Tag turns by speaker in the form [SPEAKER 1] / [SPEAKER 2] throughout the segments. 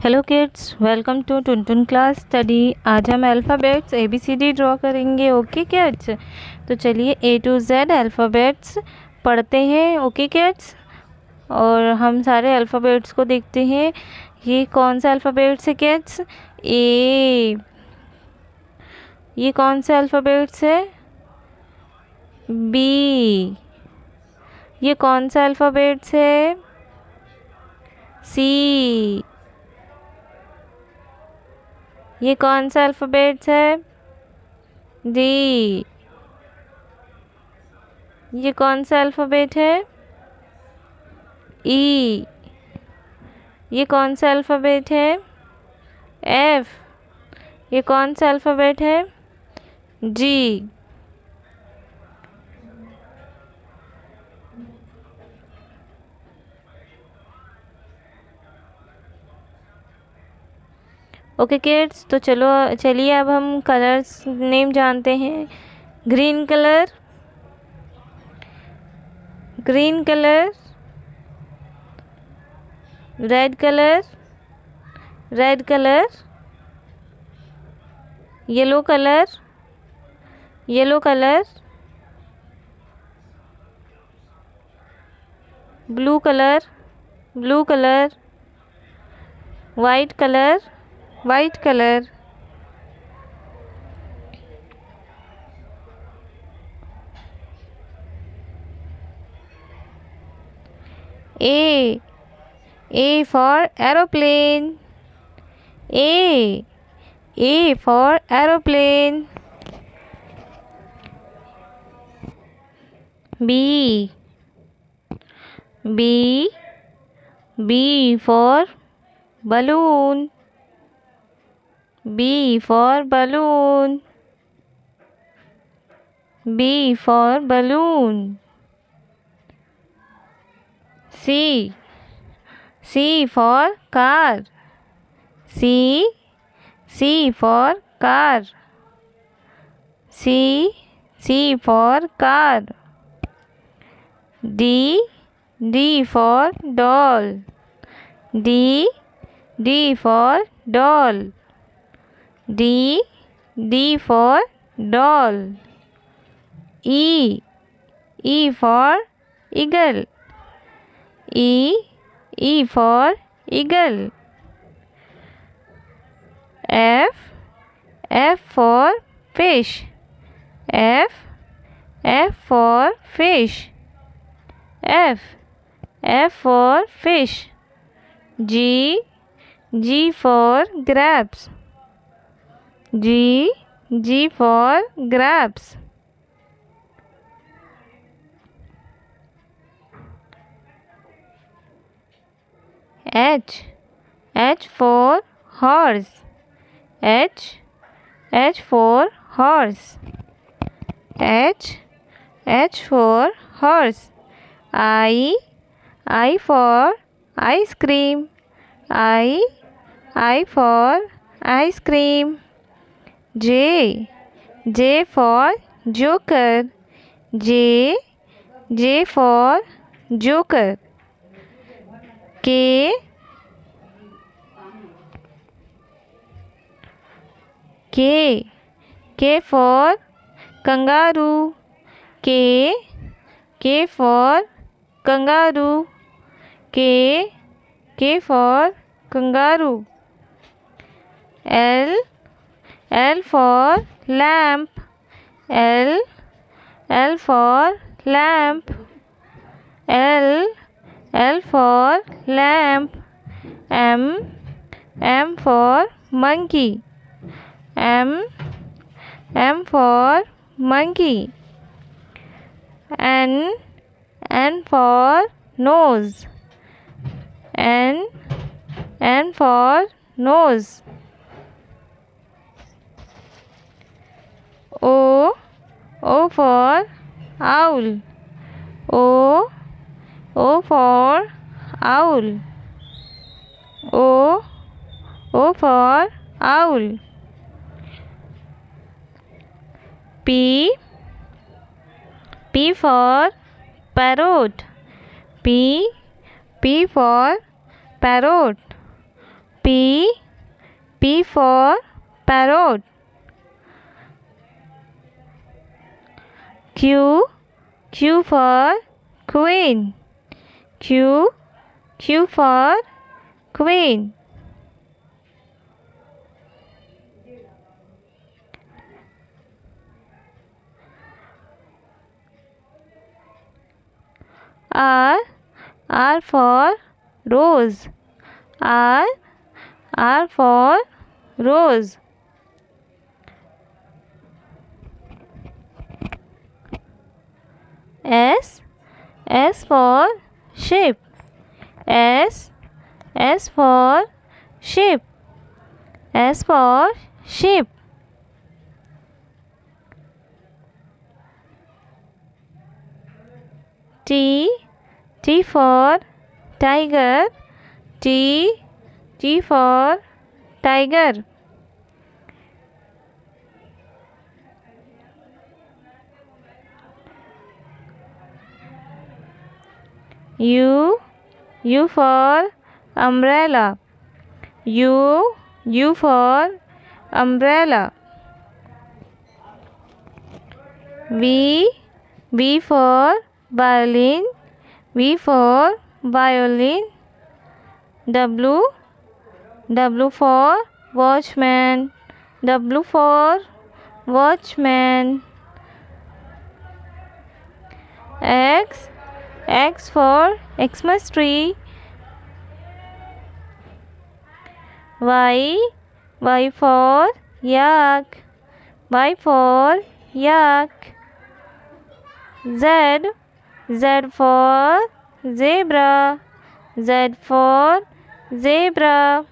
[SPEAKER 1] Hello kids, welcome to toon class study. आज हम alphabets ABCD draw करेंगे। Okay kids, तो चलिए A to Z अल्फ़ाबेट्स पढ़ते हैं। ओके किड्स, और हम सारे अल्फ़ाबेट्स को देखते हैं। ये कौन सा अल्फ़ाबेट्स है किड्स? ए। ये कौन सा अल्फ़ाबेट्स है? बी। ये कौन सा अल्फ़ाबेट्स है? सी। ये कौन सा अल्फ़ाबेट्स है? डी। ये कौन सा अल्फ़ाबेट है? ई। ये कौन सा अल्फ़ाबेट है? एफ। ये कौन सा अल्फ़ाबेट है? जी। ओके किड्स, तो चलिए अब हम कलर्स नेम जानते हैं। Green colour, green colour, red colour, red colour, yellow colour, yellow colour, blue colour, blue colour, white colour, white colour, A for aeroplane, A for aeroplane, B, B, B for balloon, B for balloon, B for balloon, C, C for car, C, C for car, C, C for car, D, D for doll, D, D for doll, D, D for doll, E, E for eagle, E, E for eagle, F, F for fish, F, F for fish, F, F for fish, G, G for grapes, G, G for grapes, H, H for horse, H, H for horse, H, H for horse, I for ice cream, I for ice cream, J, J for joker, J, J for joker, K, K, K for kangaroo, K, K for kangaroo, K, K for kangaroo, L, L for lamp, L, L for lamp, L, L for lamp, M, M for monkey, M, M for monkey, N, N for nose, N, N for nose, O, O for owl, O, O for owl, O, O for owl, P, P for parrot, P, P for parrot, P for parrot. Q for queen. Q for queen. R for rose. R for rose. S for sheep. S for sheep. S for sheep. T for tiger. T for tiger. U for umbrella. U for umbrella. V for violin. V for violin. W for watchman. W for watchman. X for Xmas tree. Y for yak. Y for yak. Z for zebra. Z for zebra.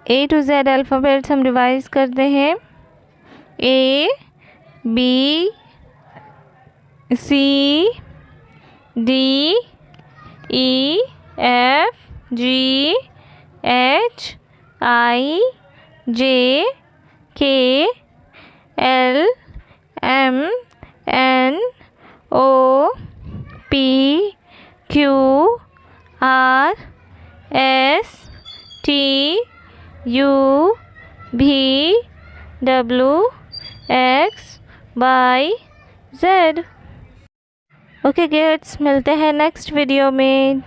[SPEAKER 1] A to Z alphabets हम revise करते हैं. A B C D E F G H I J K L M N O P Q R S T U V W X Y Z. Okay kids, मिलते हैं next video में.